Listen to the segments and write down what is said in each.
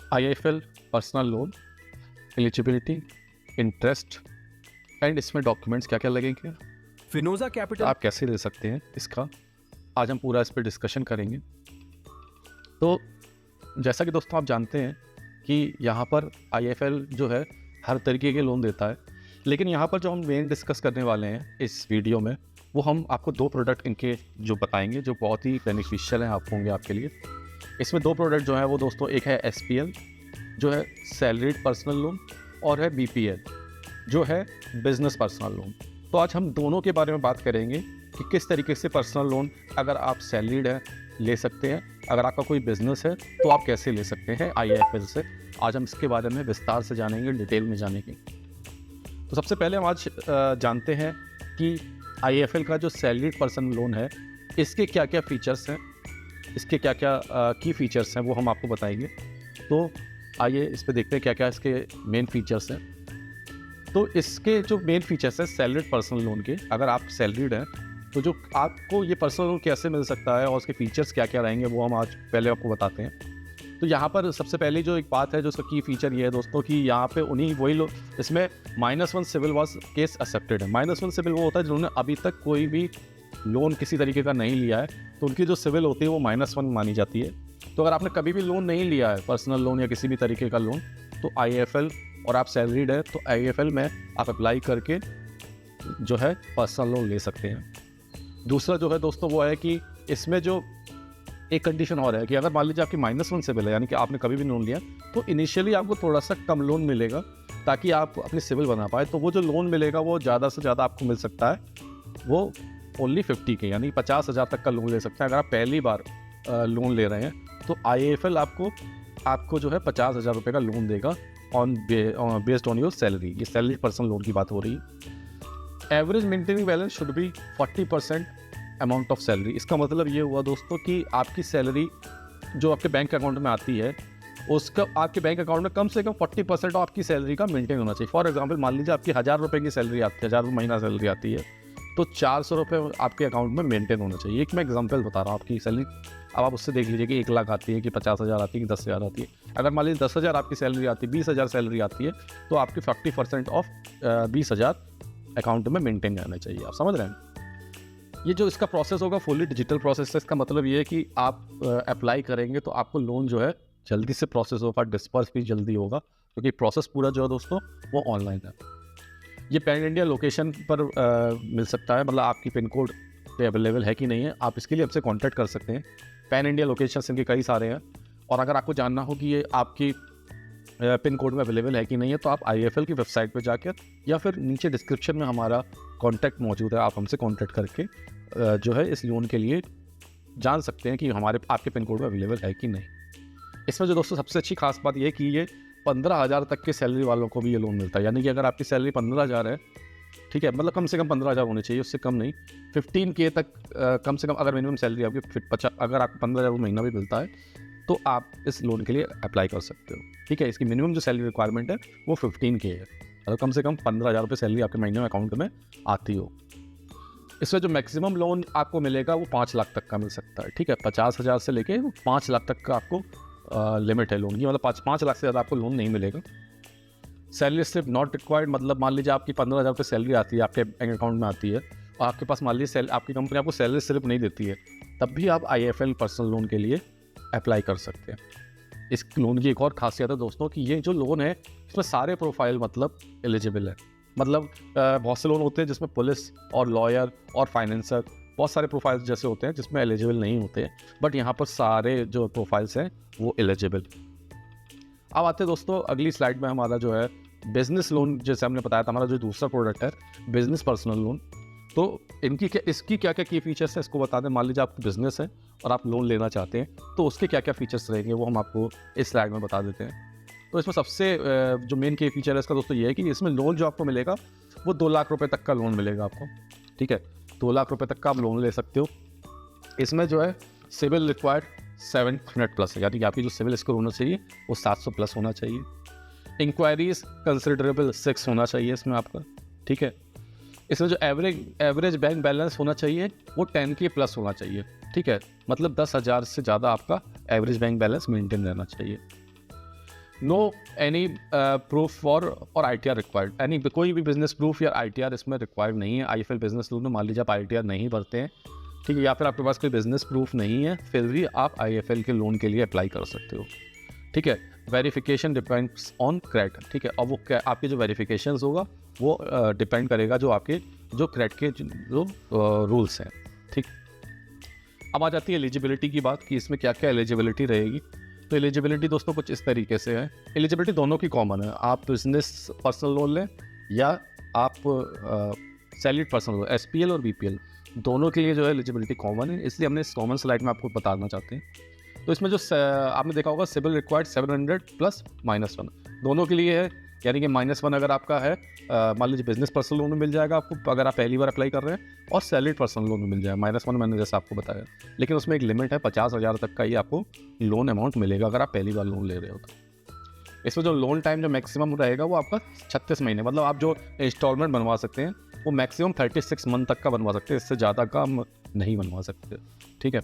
IIFL personal loan, eligibility, interest and इसमें documents क्या-क्या लगेंगे, फिनोजा कैपिटल आप कैसे ले सकते हैं इसका, आज हम पूरा इस पे डिस्कशन करेंगे। तो जैसा कि दोस्तों आप जानते हैं कि यहाँ पर IIFL जो है हर तरीके के लोन देता है, लेकिन यहाँ पर जो हम मेन डिस्कस करने वाले हैं इस वीडियो में, वो हम आपको 2 प्रोडक्ट इनके जो बताएंगे जो बहुत ही बेनिफिशियल हैं आप होंगे आपके लिए। इसमें 2 प्रोडक्ट जो हैं वो दोस्तों, एक है SPL जो है सैलरीड पर्सनल लोन, और है BPL जो है बिजनेस पर्सनल लोन। तो आज हम दोनों के बारे में बात करेंगे कि किस तरीके से पर्सनल लोन अगर आप सैलरीड हैं ले सकते हैं, अगर आपका कोई बिजनेस है तो आप कैसे ले सकते हैं IIFL से। आज हम इसके बारे में विस्तार से जानेंगे, डिटेल में जानेंगे। तो सबसे पहले हम आज जानते हैं कि IIFL का जो सैलरीड पर्सनल लोन है इसके क्या क्या फीचर्स हैं, इसके क्या क्या की फीचर्स हैं वो हम आपको बताएंगे। तो आइए इस पे देखते हैं क्या क्या इसके मेन फीचर्स हैं। तो इसके जो मेन फीचर्स हैं सैलरीड पर्सनल लोन के, अगर आप सैलरीड हैं तो जो आपको ये पर्सनल लोन कैसे मिल सकता है और उसके फीचर्स क्या क्या रहेंगे वो हम आज पहले आपको बताते हैं। तो यहाँ पर सबसे पहले जो एक बात है जो उसका की फीचर ये है दोस्तों कि यहाँ पे उन्हीं वही लोग, इसमें -1 सिविल वाज केस एक्सेप्टेड है। -1 सिविल वो होता है जिन्होंने अभी तक कोई भी लोन किसी तरीके का नहीं लिया है, तो उनकी जो सिविल होती है वो -1 मानी जाती है। तो अगर आपने कभी भी लोन नहीं लिया है, पर्सनल लोन या किसी भी तरीके का लोन, तो IIFL और आप सैलरीड है तो IIFL में आप अप्लाई करके जो है पर्सनल लोन ले सकते हैं। दूसरा जो है दोस्तों वो है कि इसमें जो एक कंडीशन और है कि अगर मान लीजिए आपकी -1 सिविल है, यानी कि आपने कभी भी लोन लिया, तो इनिशियली आपको थोड़ा सा कम लोन मिलेगा ताकि आप अपनी सिविल बना पाए। तो वो जो लोन मिलेगा वो ज़्यादा से ज़्यादा आपको मिल सकता है, वो ओनली 50K यानी 50,000 तक का लोन ले सकते हैं। अगर आप पहली बार लोन ले रहे हैं तो IIFL आपको जो है 50,000 रुपये का लोन देगा बेस्ड ऑन योर सैलरी। ये सैलरी पर्सनल लोन की बात हो रही है। Average maintaining balance should be 40% amount of salary. इसका मतलब ये हुआ दोस्तों कि आपकी सैलरी जो आपके बैंक अकाउंट में आती है उसका आपके बैंक अकाउंट में कम से कम 40% ऑफ आपकी सैलरी का मेंटेन होना चाहिए। फॉर एग्जांपल मान लीजिए आपकी 1,000 रुपये की सैलरी आती है, 1,000 रुपये महीना सैलरी आती है, तो 400 रुपये आपके अकाउंट में मेंटेन होना चाहिए। एक मैं एग्जांपल बता रहा हूँ आपकी सैलरी, अब आप उससे देख लीजिए कि 1 लाख आती है कि 50,000 आती है कि 10,000 आती है। अगर मान लीजिए 10,000 आपकी सैलरी आती है, 20,000 सैलरी आती है, तो आपकी 40% ऑफ 20,000 अकाउंट में मेंटेन रहना चाहिए। आप समझ रहे हैं? ये जो इसका प्रोसेस होगा फुली डिजिटल प्रोसेस है। इसका मतलब ये है कि आप अप्लाई करेंगे तो आपको लोन जो है जल्दी से प्रोसेस होगा, डिस्पर्स भी जल्दी होगा, क्योंकि प्रोसेस पूरा जो है दोस्तों वो ऑनलाइन है। ये पैन इंडिया लोकेशन पर मिल सकता है, मतलब आपकी पिन कोड पे अवेलेबल है कि नहीं है, आप इसके लिए हमसे कॉन्टैक्ट कर सकते हैं। पैन इंडिया लोकेशन इनके कई सारे हैं, और अगर आपको जानना हो कि ये आपकी पिन कोड में अवेलेबल है कि नहीं है, तो आप IIFL की वेबसाइट पर जाकर या फिर नीचे डिस्क्रिप्शन में हमारा कॉन्टैक्ट मौजूद है, आप हमसे कॉन्टैक्ट करके जो है इस लोन के लिए जान सकते हैं कि आपके पिन कोड में अवेलेबल है कि नहीं। इसमें जो दोस्तों सबसे अच्छी खास बात यह है कि ये 15,000 तक के सैलरी वालों को भी ये लोन मिलता है। यानी कि अगर आपकी सैलरी 15,000 है, ठीक है, मतलब कम से कम 15,000 होनी चाहिए, उससे कम नहीं, 15K तक कम से कम अगर मिनिमम सैलरी आपकी अगर आपको 15,000 महीना भी मिलता है तो आप इस लोन के लिए अप्लाई कर सकते हो। ठीक है, इसकी मिनिमम जो सैलरी रिक्वायरमेंट है वो 15K है, मतलब कम से कम 15,000 रुपये सैलरी आपके महीने में अकाउंट में आती हो। इसमें जो मैक्सिमम लोन आपको मिलेगा वो 5 लाख तक का मिल सकता है। ठीक है, 50,000 से लेके 5 लाख तक का आपको लिमिट है लोन की, मतलब 5 लाख से ज़्यादा आपको लोन नहीं मिलेगा। सैलरी स्लिप नॉट रिक्वायर्ड, मतलब मान लीजिए आपकी 15,000 रुपये सैलरी आती है, आपके बैंक अकाउंट में आती है, और आपके पास मान लीजिए आपकी कंपनी आपको सैलरी स्लिप नहीं देती है, तब भी आप IIFL पर्सनल लोन के लिए अप्लाई कर सकते हैं। इस लोन की एक और खासियत है दोस्तों कि ये जो लोन है इसमें सारे प्रोफाइल मतलब एलिजिबल है। मतलब बहुत से लोन होते हैं जिसमें पुलिस और लॉयर और फाइनेंसर, बहुत सारे प्रोफाइल्स जैसे होते हैं जिसमें एलिजिबल नहीं होते हैं, बट यहाँ पर सारे जो प्रोफाइल्स हैं वो एलिजिबल। अब आते हैं दोस्तों अगली स्लाइड में, हमारा जो है बिजनेस लोन, जैसे हमने बताया था हमारा जो दूसरा प्रोडक्ट है बिजनेस पर्सनल लोन। तो इसकी क्या क्या की फीचर्स है इसको बता दें। मान लीजिए आपका बिजनेस है और आप लोन लेना चाहते हैं तो उसके क्या क्या फीचर्स रहेंगे वो हम आपको इस स्लाइड में बता देते हैं। तो इसमें सबसे जो मेन की फीचर है इसका दोस्तों ये है कि इसमें लोन जो आपको मिलेगा वो 2 लाख रुपए तक का लोन मिलेगा आपको। ठीक है, 2 लाख रुपए तक का आप लोन ले सकते हो। इसमें जो है सिविल रिक्वायर्ड 700+ है, यानी कि आपकी जो सिविल स्कोर होना चाहिए वो 700+ होना चाहिए। इंक्वायरीज कंसिडरेबल 6 होना चाहिए इसमें आपका। ठीक है, इसमें जो एवरेज बैंक बैलेंस होना चाहिए वो 10K+ होना चाहिए। ठीक है, मतलब 10,000 से ज़्यादा आपका एवरेज बैंक बैलेंस मेंटेन रहना चाहिए। नो एनी प्रूफ फॉर और ITR रिक्वायर्ड, एनी कोई भी बिजनेस प्रूफ या ITR इसमें रिक्वायर्ड नहीं है। IFL बिजनेस लोन में मान लीजिए आप ITR नहीं भरते हैं, ठीक है, या फिर आपके पास कोई बिजनेस प्रूफ नहीं है, फिर भी आप IFL के लोन के लिए अप्लाई कर सकते हो, ठीक है। वेरिफिकेशन डिपेंड्स ऑन क्रेड, ठीक है, और वो आपके जो वेरिफिकेशन होगा वो डिपेंड करेगा जो आपके जो क्रेड के जो रूल्स हैं, ठीक। अब आ जाती है एलिजिबिलिटी की बात कि इसमें क्या क्या एलिजिबिलिटी रहेगी। तो एलिजिबिलिटी दोस्तों कुछ इस तरीके से है, एलिजिबिलिटी दोनों की कॉमन है, आप बिजनेस पर्सनल लोन लें या आप सैलरीड पर्सनल लोन, SPL और BPL दोनों के लिए जो है एलिजिबिलिटी कॉमन है, इसलिए हमने इस कॉमन स्लाइड में आपको बताना चाहते हैं। तो इसमें जो आपने देखा होगा सिविल रिक्वायर्ड 700 प्लस -1 दोनों के लिए है, यानी कि -1 अगर आपका है मान लीजिए बिजनेस पर्सनल लोन में मिल जाएगा आपको अगर आप पहली बार अप्लाई कर रहे हैं, और सैलरीड पर्सनल लोन में मिल जाएगा -1 मैंने जैसा आपको बताया, लेकिन उसमें एक लिमिट है 50,000 तक का ही आपको लोन अमाउंट मिलेगा अगर आप पहली बार लोन ले रहे हो तो। इसमें जो लोन टाइम जो मैक्सिमम रहेगा वो आपका 36 महीने, मतलब आप जो इंस्टॉलमेंट बनवा सकते हैं वो मैक्सिमम 36 मंथ तक का बनवा सकते हैं, इससे ज़्यादा का हम नहीं बनवा सकते, ठीक है।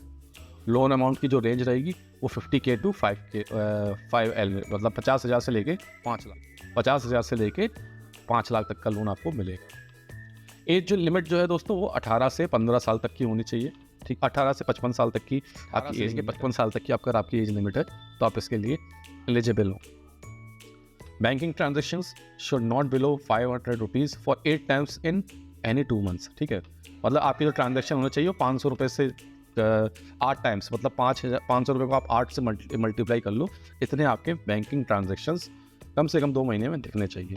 लोन अमाउंट की जो रेंज रहेगी वो 50K टू 5L में, मतलब 50,000 से लेके 5 लाख, 50,000 से लेके 5 लाख तक का लोन आपको मिलेगा। एज जो लिमिट जो है दोस्तों वो 18 से 15 साल तक की होनी चाहिए, ठीक, 18 से 55 साल तक की आपकी एज, 55 साल तक की आपकी एज लिमिट है तो आप इसके लिए एलिजिबल हो। Banking transactions should not below 500 rupees for 8 times in any 2 months, ठीक है, मतलब आपकी जो ट्रांजेक्शन होना चाहिए वो 500 रुपये से 8 टाइम्स, मतलब 500 रुपये को आप 8 से मल्टीप्लाई कर लो, इतने आपके बैंकिंग ट्रांजेक्शंस कम से कम 2 महीने में दिखने चाहिए।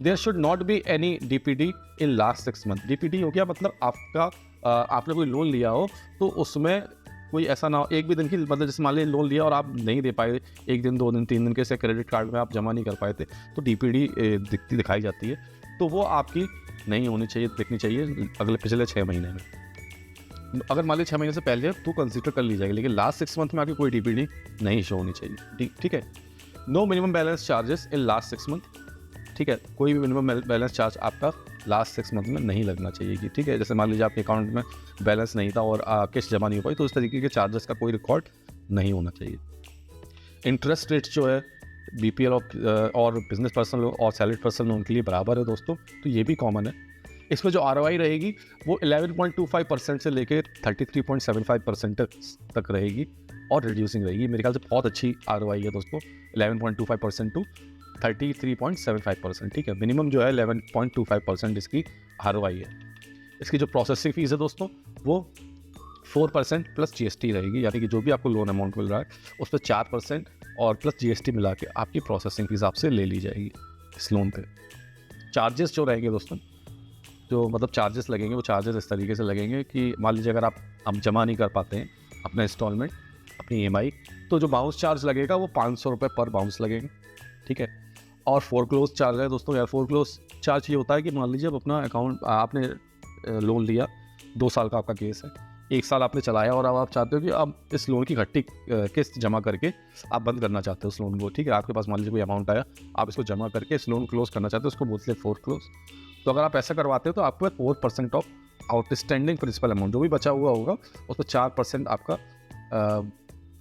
There should not be any DPD in last 6 month. DPD हो गया मतलब आपका आपने कोई लोन लिया हो तो उसमें कोई ऐसा ना हो एक भी दिन की, मतलब जैसे मान लीजिए लोन लिया और आप नहीं दे पाए, 1 दिन 2 दिन 3 दिन के से क्रेडिट कार्ड में आप जमा नहीं कर पाए थे, तो DPD दिखाई जाती है, तो वो आपकी नहीं होनी चाहिए, दिखनी चाहिए अगले पिछले 6 महीने में। अगर मान लीजिए 6 महीने से पहले तो कंसिडर कर ली जाएगी, लेकिन लास्ट 6 मंथ में आपकी कोई DPD नहीं शो होनी चाहिए, ठीक है। No minimum balance charges in last 6 month, ठीक है, कोई भी मिनिमम बैलेंस चार्ज आपका लास्ट 6 मंथ में नहीं लगना चाहिए कि, ठीक है, जैसे मान लीजिए आपके अकाउंट में बैलेंस नहीं था और किस्त जमा नहीं हो पाई तो उस तरीके के चार्जेस का कोई रिकॉर्ड नहीं होना चाहिए। इंटरेस्ट रेट जो है BPL और बिजनेस पर्सन लोन और सैलरीड पर्सन लोन के लिए बराबर है दोस्तों, तो ये भी कॉमन है। इसमें जो ROI रहेगी वो 11.25% से लेकर 33.75% तक रहेगी और रिड्यूसिंग रहेगी, मेरे ख्याल से बहुत अच्छी ROI है दोस्तों, 11.25% टू 33.75%, ठीक है। मिनिमम जो है 11.25% इसकी ROI है। इसकी जो प्रोसेसिंग फीस है दोस्तों वो 4% प्लस GST रहेगी, यानी कि जो भी आपको लोन अमाउंट मिल रहा है उस पर 4% और प्लस GST मिला के आपकी प्रोसेसिंग फीस आपसे ले ली जाएगी इस लोन पे। चार्जेस जो रहेंगे दोस्तों, जो मतलब चार्जेस लगेंगे वो चार्जेस इस तरीके से लगेंगे कि मान लीजिए अगर आप जमा नहीं कर पाते हैं अपना इंस्टॉलमेंट, अपनी EMI, तो जो बाउंस चार्ज लगेगा वो 500 रुपये पर बाउंस लगेंगे, ठीक है। और फोरक्लोज चार्ज है दोस्तों, यार फोरक्लोज चार्ज ये होता है कि मान लीजिए अब अपना अकाउंट आपने लोन लिया, 2 साल का आपका केस है, 1 साल आपने चलाया और अब आप चाहते हो कि अब इस लोन की घट्टी किस्त जमा करके आप बंद करना चाहते हो उस लोन को, ठीक है। आपके पास मान लीजिए कोई अमाउंट आया, आप इसको जमा करके इस लोन क्लोज करना चाहते हो, उसको बोलते हैं फोरक्लोज। तो अगर आप ऐसा करवाते हो तो आपको 4% ऑफ आउटस्टैंडिंग प्रिंसिपल अमाउंट जो भी बचा हुआ होगा उस पर 4% आपका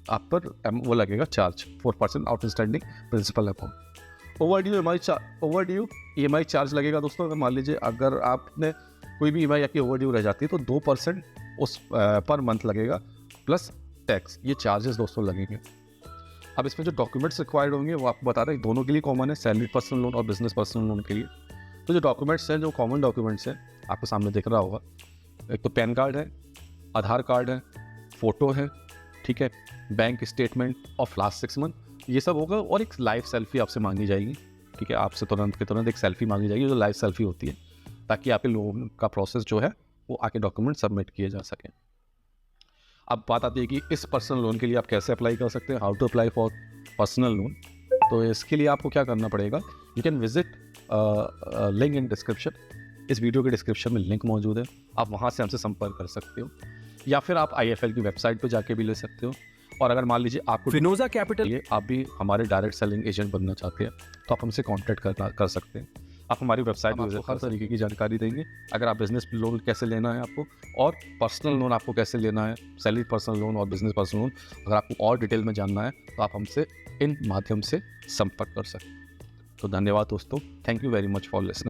आप पर वो लगेगा charge, 4% outstanding principal amount. Overdue EMI charge लगेगा दोस्तों, अगर मान लीजिए अगर आपने कोई भी EMI आपकी ओवरड्यू रह जाती है तो 2% उस पर मंथ लगेगा प्लस टैक्स, ये चार्जेस दोस्तों लगेंगे। अब इसमें जो डॉक्यूमेंट्स रिक्वायर्ड होंगे वो आपको बता रहे हैं, दोनों के लिए कॉमन है, सैलरीड पर्सनल लोन और बिजनेस पर्सनल लोन के लिए। तो जो डॉक्यूमेंट्स हैं, जो कॉमन डॉक्यूमेंट्स हैं आपको सामने दिख रहा होगा, एक तो पैन कार्ड है, आधार कार्ड है, फ़ोटो है, ठीक है, bank statement of last 6 month, ये सब होगा, और एक लाइव सेल्फी आपसे मांगी जाएगी, ठीक है। आपसे तुरंत के तुरंत एक सेल्फी मांगी जाएगी जो लाइव सेल्फी होती है, ताकि आपके लोन का प्रोसेस जो है वो आके डॉक्यूमेंट सबमिट किए जा सकें। अब बात आती है कि इस पर्सनल लोन के लिए आप कैसे अप्लाई कर सकते हैं, how to apply for personal loan. तो इसके लिए आपको क्या करना पड़ेगा, you can visit link in description, इस वीडियो के डिस्क्रिप्शन में लिंक मौजूद है, आप वहाँ से हमसे संपर्क कर सकते हो, या फिर आप IFL की वेबसाइट पर जाके भी ले सकते हो। और अगर मान लीजिए आपको फिनोजा कैपिटल आप भी हमारे डायरेक्ट सेलिंग एजेंट बनना चाहते हैं तो आप हमसे कॉन्टैक्ट कर सकते हैं। आप हमारी वेबसाइट हम पर आपको विजिट कर हर सकते तरीके की जानकारी देंगे। हैं। अगर आप बिजनेस लोन कैसे लेना है आपको, और पर्सनल लोन आपको कैसे लेना है, सैलरी पर्सनल लोन और बिजनेस पर्सनल लोन, अगर आपको और डिटेल में जानना है तो आप हमसे इन माध्यम से संपर्क कर सकते हैं। तो धन्यवाद दोस्तों, thank you very much for listening.